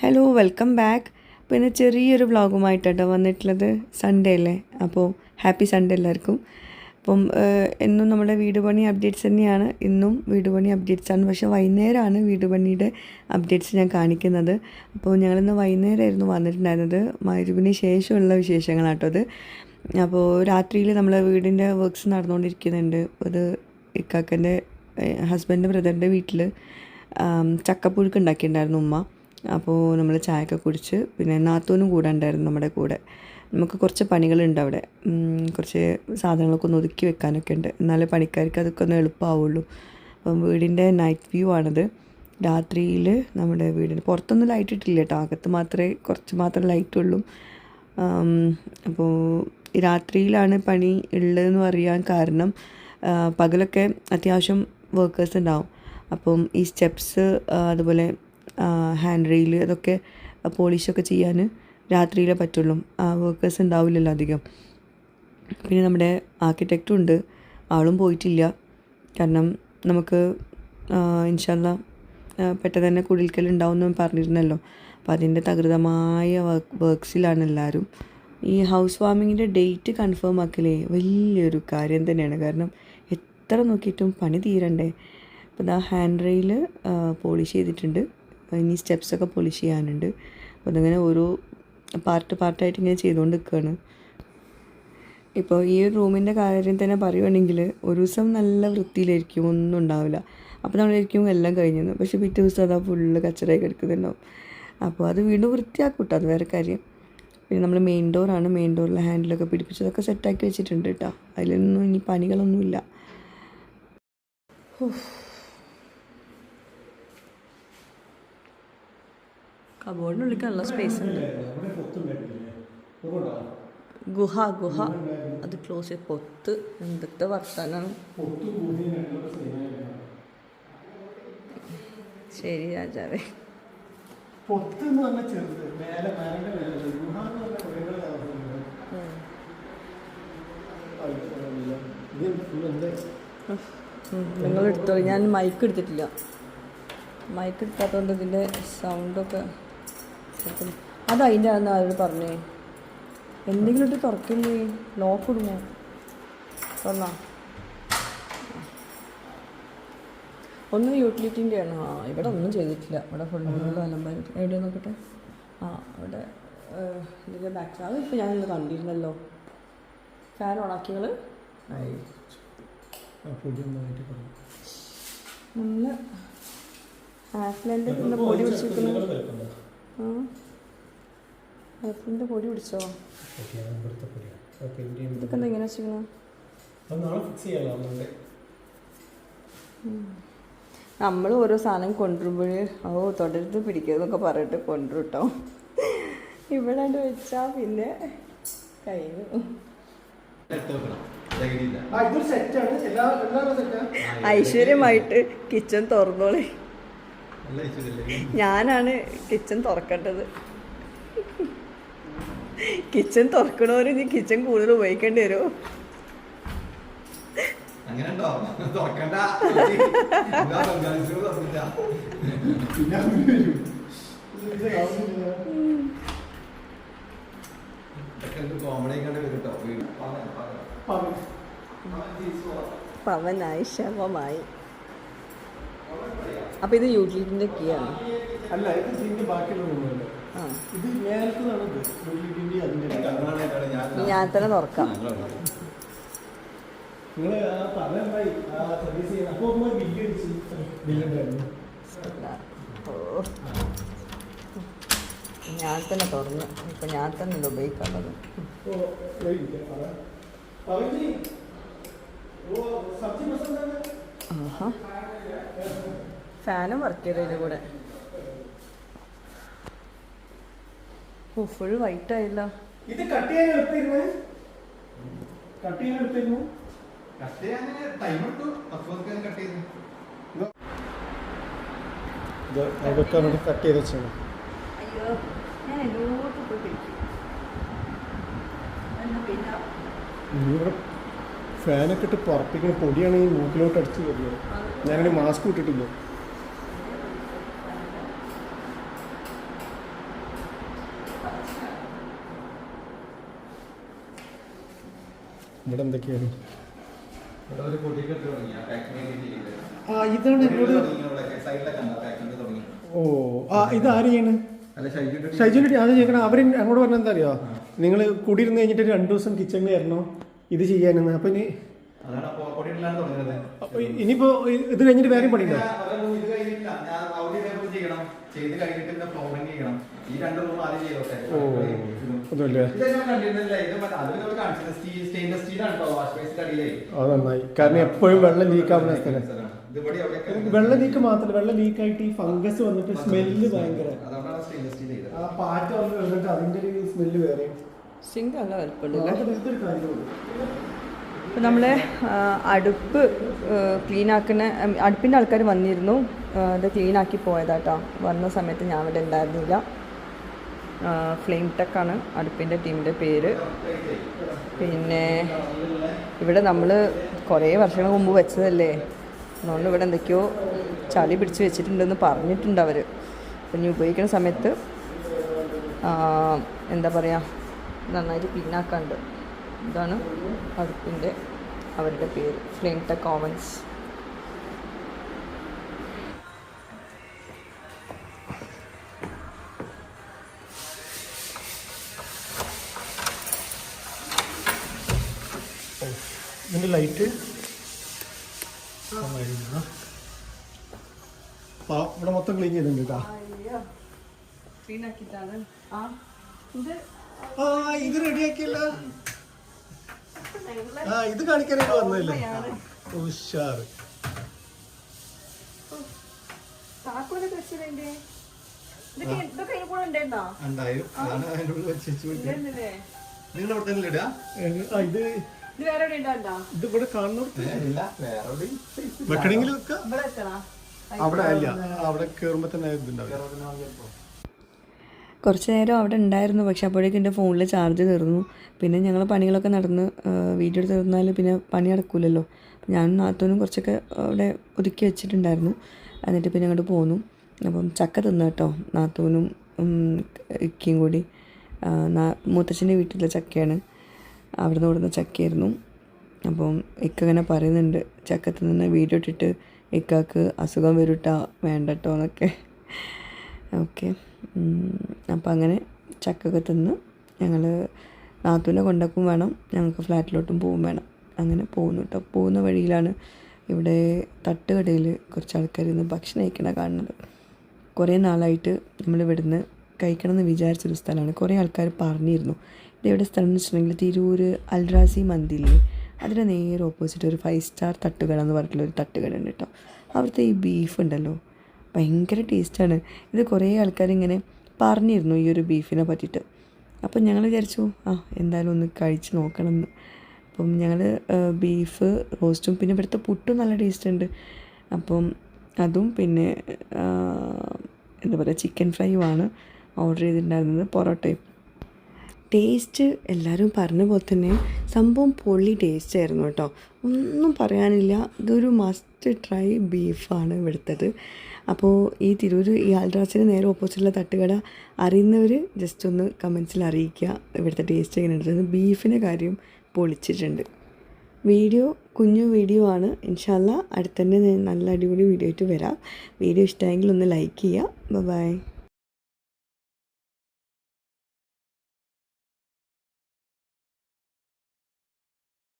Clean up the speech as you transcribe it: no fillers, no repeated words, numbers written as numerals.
Hello welcome back. പിന്നെ ചെറിയൊരു വ്ളോഗുമായിട്ടാണ് വന്നിട്ടുള്ളത്. സൺഡേ അല്ലേ, അപ്പോൾ ഹാപ്പി സൺഡേ എല്ലാവർക്കും. അപ്പം എന്നും നമ്മുടെ വീട് പണി അപ്ഡേറ്റ്സ് തന്നെയാണ്. ഇന്നും വീട് പണി അപ്ഡേറ്റ്സാണ്, പക്ഷേ വൈകുന്നേരമാണ് വീട് പണിയുടെ അപ്ഡേറ്റ്സ് ഞാൻ കാണിക്കുന്നത്. അപ്പോൾ ഞങ്ങളിന്ന് വൈകുന്നേരമായിരുന്നു വന്നിട്ടുണ്ടായിരുന്നത്. മഗ്‌രിബിന് ശേഷമുള്ള വിശേഷങ്ങളാട്ടോ അത്. അപ്പോൾ രാത്രിയിൽ നമ്മളെ വീടിൻ്റെ വർക്ക്സ് നടന്നുകൊണ്ടിരിക്കുന്നുണ്ട്. ഒരു ഇക്കാക്കൻ്റെ ഹസ്ബൻഡ് ബ്രദറിൻ്റെ വീട്ടിൽ ചക്കപ്പുഴുക്ക് ഉണ്ടാക്കിയിട്ടുണ്ടായിരുന്നു ഉമ്മ. അപ്പോൾ നമ്മൾ ചായയൊക്കെ കുടിച്ച്, പിന്നെ നാത്തൂനും കൂടെ ഉണ്ടായിരുന്നു നമ്മുടെ കൂടെ. നമുക്ക് കുറച്ച് പണികളുണ്ട് അവിടെ, കുറച്ച് സാധനങ്ങളൊക്കെ ഒന്ന് ഒതുക്കി വെക്കാനൊക്കെ ഉണ്ട്. എന്നാലേ പണിക്കാർക്ക് അതൊക്കെ ഒന്ന് എളുപ്പമാവുള്ളൂ. അപ്പം വീടിൻ്റെ നൈറ്റ് വ്യൂ ആണത്. രാത്രിയിൽ നമ്മുടെ വീടിന് പുറത്തൊന്നും ലൈറ്റ് ഇട്ടില്ല കേട്ടോ, അകത്ത് കുറച്ച് മാത്രമേ ലൈറ്റുള്ളൂ. അപ്പോൾ രാത്രിയിലാണ് പണി ഉള്ളതെന്ന് പറയാൻ കാരണം, പകലൊക്കെ അത്യാവശ്യം വർക്കേഴ്സ് ഉണ്ടാവും. അപ്പം ഈ സ്റ്റെപ്സ് അതുപോലെ ഹാൻഡ് റെയിൽ അതൊക്കെ പോളിഷൊക്കെ ചെയ്യാൻ രാത്രിയിലേ പറ്റുള്ളൂ, വർക്കേഴ്സ് ഉണ്ടാവില്ലല്ലോ അധികം. പിന്നെ നമ്മുടെ ആർക്കിടെക്റ്റും ഉണ്ട്, ആളും പോയിട്ടില്ല. കാരണം നമുക്ക് ഇൻഷാ അല്ലാഹ് പെട്ടെന്ന് തന്നെ കുടിൽക്കൽ ഉണ്ടാവുമെന്ന് പറഞ്ഞിരുന്നല്ലോ. അപ്പോൾ അതിൻ്റെ തകൃതമായ വർക്ക്സിലാണ് എല്ലാവരും. ഈ ഹൗസ് വാമിങ്ങിൻ്റെ ഡേറ്റ് കൺഫേം ആക്കലേ വലിയൊരു കാര്യം തന്നെയാണ്. കാരണം എത്ര നോക്കിയിട്ടും പണി തീരണ്ടേ. അപ്പോൾ ഇതാ ഹാൻഡ് റെയിൽ പോളിഷ് ചെയ്തിട്ടുണ്ട്, ഇനി സ്റ്റെപ്സൊക്കെ പോളിഷ് ചെയ്യാനുണ്ട്. അപ്പോൾ അതങ്ങനെ ഓരോ പാർട്ടായിട്ട് ഇങ്ങനെ ചെയ്തുകൊണ്ട് നിൽക്കുകയാണ്. ഇപ്പോൾ ഈ റൂമിൻ്റെ കാര്യം തന്നെ പറയുകയാണെങ്കിൽ ഒരു ദിവസം നല്ല വൃത്തിയിലായിരിക്കും, ഒന്നും ഉണ്ടാവില്ല. അപ്പോൾ നമ്മളായിരിക്കും എല്ലാം കഴിഞ്ഞെന്ന്, പക്ഷേ പിറ്റേ ദിവസം അതാ ഫുള്ള് കച്ചറായി കിടക്കുന്നുണ്ടാവും. അപ്പോൾ അത് വീണ്ടും വൃത്തിയാക്കും കേട്ടോ, അത് വേറെ കാര്യം. പിന്നെ നമ്മൾ മെയിൻ ഡോറാണ്, മെയിൻ ഡോറിലെ ഹാൻഡിലൊക്കെ പിടിപ്പിച്ചതൊക്കെ സെറ്റാക്കി വെച്ചിട്ടുണ്ട് കേട്ടോ. അതിലൊന്നും ഇനി പണികളൊന്നുമില്ല. കബോർഡിനുള്ളിൽ നല്ല സ്പേസ് ഉണ്ട്. ഗുഹ അത് ക്ലോസ് ചെയ്ത് പൊത്ത് എന്തൊക്കെ വർത്താനാണ്. ശരി രാജാവേ. നിങ്ങൾ എടുത്തോളൂ, ഞാൻ മൈക്ക് എടുത്തിട്ടില്ല. മൈക്ക് എടുക്കാത്തതുകൊണ്ട് ഇതിൻ്റെ സൗണ്ടൊക്കെ അത് അതിൻ്റെ ആണെന്ന് അവരോട് പറഞ്ഞേ. എന്തെങ്കിലും ഇട്ട് തുറക്കില്ലേ, ലോക്ക് ഇടുമോ? പറഞ്ഞാ ഒന്നും യൂട്ടിലിറ്റിൻ്റെ ആണ്. ഇവിടെ ഒന്നും ചെയ്തിട്ടില്ല, ഇവിടെ ഫുള്ള് അലമ്പായി. എവിടെ നോക്കട്ടെ, അവിടെ ഇതിൻ്റെ ബാക്ക് അത് ഇപ്പോൾ ഞാനിന്ന് കണ്ടിരുന്നല്ലോ. ഫാൻ ഓണാക്കി നിങ്ങൾ നല്ല ആഫ്ലൻ്റെ പൊടി പിടിച്ചിരിക്കുന്നത്. ആഫ്ലിൻ്റെ പൊടി പിടിച്ചോ? ഇതൊക്കെ എന്താ ഇങ്ങനെ വെച്ചിരിക്കണം? നമ്മൾ ഓരോ സാധനം കൊണ്ടുവരുമ്പോൾ തുടരുത് പിടിക്കുന്നതൊക്കെ പറഞ്ഞിട്ട് കൊണ്ടുവരും കേട്ടോ. ഇവിടെ വെച്ചാൽ പിന്നെ കഴിഞ്ഞു. ഐശ്വര്യമായിട്ട് കിച്ചൺ തുറന്നോളെ. ഞാനാണ് കിച്ചൺ തുറക്കേണ്ടത്. കിച്ചൺ തുറക്കണവര് ഇനി കിച്ചൺ കൂടുതൽ ഉപയോഗിക്കേണ്ടി വരുമോ? പവനായി ശവമായി. അപ്പൊ ഇത് യൂട്ടിലിറ്റിന്റെ കീ ആണ്. ഞാൻ തന്നെ തുറക്കാം. ഞാൻ തന്നെ തുറന്നു. ഇപ്പൊ ഞാൻ തന്നെ ഉപയോഗിക്കാനുള്ളത്. ഫാനും വർക്ക് ചെയ്തതിൻ്റെ കൂടെ. ഫുൾ വൈറ്റ് ആയില്ല. ഇത് കട്ട് ചെയ്യാൻ എടുത്തിരുന്നു. അയ്യോ, ഞാൻ എല്ലോട്ടും പോയി പിടിക്കും. ഫാനൊക്കെ ഇട്ട് പുറത്തേക്ക് പൊടിയാണ് ഈ മൂക്കിലോട്ട് അടിച്ച് വരുന്നത്. ഞാനൊരു മാസ്ക് ഇട്ടിട്ടില്ല. ഇവിടെ എന്തൊക്കെയാണ് ഇവിടെ ഒരു പൊടിയൊക്കെ ഇട്ട് തുടങ്ങി പാക്കിംഗ് ചെയ്ത് ആ ഇതാണ് എന്നോട് സൈഡിലൊക്കെ പാക്കിംഗ് തുടങ്ങി. ഓ ആ ഇത് ആരെയാണ് അല്ല ഷൈജുൻ്റെ അത് ചോദിക്കണം. അവർ അങ്ങോട്ട് പറഞ്ഞാൽ എന്താ അറിയോ, നിങ്ങൾ കൂടിയിരുന്ന് കഴിഞ്ഞിട്ട് 2 ദിവസം കിച്ചണിൽ ആയിരുന്നു ഇത് ചെയ്യാനെന്ന്. അപ്പം ഇനി അതാണ് പൊടി ഇടാനാണ് തുടങ്ങുന്നത്. അപ്പോൾ ഇനിയിപ്പോൾ ഇത് കഴിഞ്ഞിട്ട് വേറെ പണിയുണ്ടോ? ഇത് കഴിഞ്ഞിട്ടില്ല, ഞാൻ ഔട്ട് ചെയ്യണം, ചെയ്ത് കഴിഞ്ഞിട്ട് പിന്നെ ഫ്ലോറിംഗ് ചെയ്യണം. ഈ 2 റൂം ആദ്യം ചെയ്തോട്ടെ. ഓ ഒന്നുമില്ല, അത് നന്നായി. കാരണം എപ്പോഴും വെള്ളം ലീക്കാവുന്ന സ്ഥലം. വെള്ളം ലീക്ക് മാത്രമല്ല, വെള്ളം ലീക്കായിട്ട് ഈ ഫംഗസ് വന്നിട്ട് സ്മെല്ല് ഭയങ്കര, ആ പാറ്റ വന്നിട്ട് അതിൻ്റെ ഒരു സ്മെല്ല് വേറെ. സിങ്ക് നല്ല വലുപ്പമുണ്ട്. ഇപ്പം നമ്മൾ അടുപ്പ് ക്ലീൻ ആക്കുന്ന അടുപ്പിൻ്റെ ആൾക്കാർ വന്നിരുന്നു, അത് ക്ലീൻ ആക്കി പോയതാട്ടോ. വന്ന സമയത്ത് ഞാൻ ഇവിടെ ഉണ്ടായിരുന്നില്ല. ഫ്ലെയിം ടെക്കാണ് അടുപ്പിൻ്റെ ടീമിൻ്റെ പേര്. പിന്നെ ഇവിടെ നമ്മൾ കുറേ വർഷങ്ങൾ മുമ്പ് വെച്ചതല്ലേ, അതുകൊണ്ട് ഇവിടെ എന്തൊക്കെയോ ചളി പിടിച്ച് വെച്ചിട്ടുണ്ടെന്ന് പറഞ്ഞിട്ടുണ്ട് അവർ. അപ്പം ഇനി ഉപയോഗിക്കുന്ന സമയത്ത് എന്താ പറയുക, നന്നായിട്ട് ക്ലീനാക്കാണ്ട്. ഇതാണ് അടുപ്പിൻ്റെ അവരുടെ പേര്, ഫ്ലെയിം ടെക് ഓവൻസ്. ഇതിൻ്റെ ലൈറ്റ് ഇവിടെ മൊത്തം ക്ലീൻ ചെയ്തിട്ടുണ്ട് കേട്ടോ. ഇത് റെഡിയാക്കിയല്ലോ. ഇത് കാണിക്കാനായിട്ട് വന്നതല്ലേ, ഉഷാറ്. ഇത് ഇവിടെ കാണുന്ന വെക്കണമെങ്കിൽ അവിടെ അല്ല, അവിടെ കയറുമ്പോൾ തന്നെ ഇതുണ്ടാവും. കുറച്ച് നേരം അവിടെ ഉണ്ടായിരുന്നു, പക്ഷെ അപ്പോഴേക്കും എൻ്റെ ഫോണിൽ ചാർജ് തീർന്നു. പിന്നെ ഞങ്ങൾ പണികളൊക്കെ നടന്ന് വീഡിയോ എടുത്ത് തീർന്നാൽ പിന്നെ പണി നടക്കില്ലല്ലോ. ഞാനും നാത്തൂനും കുറച്ചൊക്കെ അവിടെ ഒതുക്കി വെച്ചിട്ടുണ്ടായിരുന്നു. എന്നിട്ട് പിന്നെ അങ്ങോട്ട് പോന്നു. അപ്പം ചക്ക തിന്നു കേട്ടോ, നാത്തൂനും ഇക്കയും കൂടി. മൂത്തച്ഛൻ്റെ വീട്ടിലെ ചക്കയാണ്, അവിടുന്ന് ഇവിടുന്ന് ചക്കയായിരുന്നു. അപ്പം ഇക്ക ഇങ്ങനെ പറയുന്നുണ്ട്, ചക്ക തിന്നുന്ന വീഡിയോ ഇട്ടിട്ട് ഇക്കാക്ക് അസുഖം വരൂട്ടാ, വേണ്ട കേട്ടോ എന്നൊക്കെ. ഓക്കെ, അപ്പം അങ്ങനെ ചക്കൊക്കെ തിന്ന് ഞങ്ങൾ നാത്തൂനെ കൊണ്ടാക്കും വേണം, ഞങ്ങൾക്ക് ഫ്ലാറ്റിലോട്ടും പോവും വേണം. അങ്ങനെ പോകുന്നു കേട്ടോ. പോകുന്ന വഴിയിലാണ് ഇവിടെ തട്ടുകടയിൽ കുറച്ച് ആൾക്കാർ ഇന്ന് ഭക്ഷണം കഴിക്കണ കാണുന്നത്. കുറേ നാളായിട്ട് നമ്മളിവിടുന്ന് കഴിക്കണമെന്ന് വിചാരിച്ചൊരു സ്ഥലമാണ്. കുറേ ആൾക്കാർ പറഞ്ഞിരുന്നു ഇതെവിടെ സ്ഥലം എന്ന് വെച്ചിട്ടുണ്ടെങ്കിൽ തിരൂർ അൽറാസി മന്തിയില്ലേ, അതിൻ്റെ നേരെ ഓപ്പോസിറ്റ് ഒരു 5 സ്റ്റാർ തട്ടുകട എന്ന് പറഞ്ഞിട്ടുള്ളൊരു തട്ടുകട ഉണ്ട് കേട്ടോ. അവിടുത്തെ ഈ ബീഫ് ഉണ്ടല്ലോ ഭയങ്കര ടേസ്റ്റാണ്. ഇത് കുറേ ആൾക്കാരിങ്ങനെ പറഞ്ഞിരുന്നു ഈ ഒരു ബീഫിനെ പറ്റിയിട്ട്. അപ്പം ഞങ്ങൾ വിചാരിച്ചു എന്തായാലും ഒന്ന് കഴിച്ച് നോക്കണം എന്ന്. അപ്പം ഞങ്ങൾ ബീഫ് റോസ്റ്റും പിന്നെ ഇവിടുത്തെ പുട്ടും നല്ല ടേസ്റ്റ് ഉണ്ട്. അപ്പം അതും പിന്നെ എന്താ പറയുക ചിക്കൻ ഫ്രൈയുമാണ് ഓർഡർ ചെയ്തിട്ടുണ്ടായിരുന്നത്, പൊറോട്ടയും. ടേസ്റ്റ് എല്ലാവരും പറഞ്ഞ പോലെ തന്നെ സംഭവം പൊള്ളി ടേസ്റ്റ് ആയിരുന്നു കേട്ടോ, ഒന്നും പറയാനില്ല. ഇതൊരു മസ്റ്റ് ട്രൈ ബീഫാണ് ഇവിടുത്തത്. അപ്പോൾ ഈ തിരൂർ ഈ ആൽറാസിന് നേരെ ഓപ്പോസിറ്റുള്ള തട്ടുകട അറിയുന്നവർ ജസ്റ്റ് ഒന്ന് കമൻസിൽ അറിയിക്കുക ഇവിടുത്തെ ടേസ്റ്റ് എങ്ങനെ ഉണ്ടെന്ന്. ബീഫിൻ്റെ കാര്യം പൊളിച്ചിട്ടുണ്ട്. കുഞ്ഞു വീഡിയോ ആണ്. ഇൻഷാ അല്ലാ അടുത്തന്നെ നല്ല അടിപൊളി വീഡിയോ ആയിട്ട് വരാം. വീഡിയോ ഇഷ്ടമായെങ്കിൽ ഒന്ന് ലൈക്ക് ചെയ്യുക. ബൈ.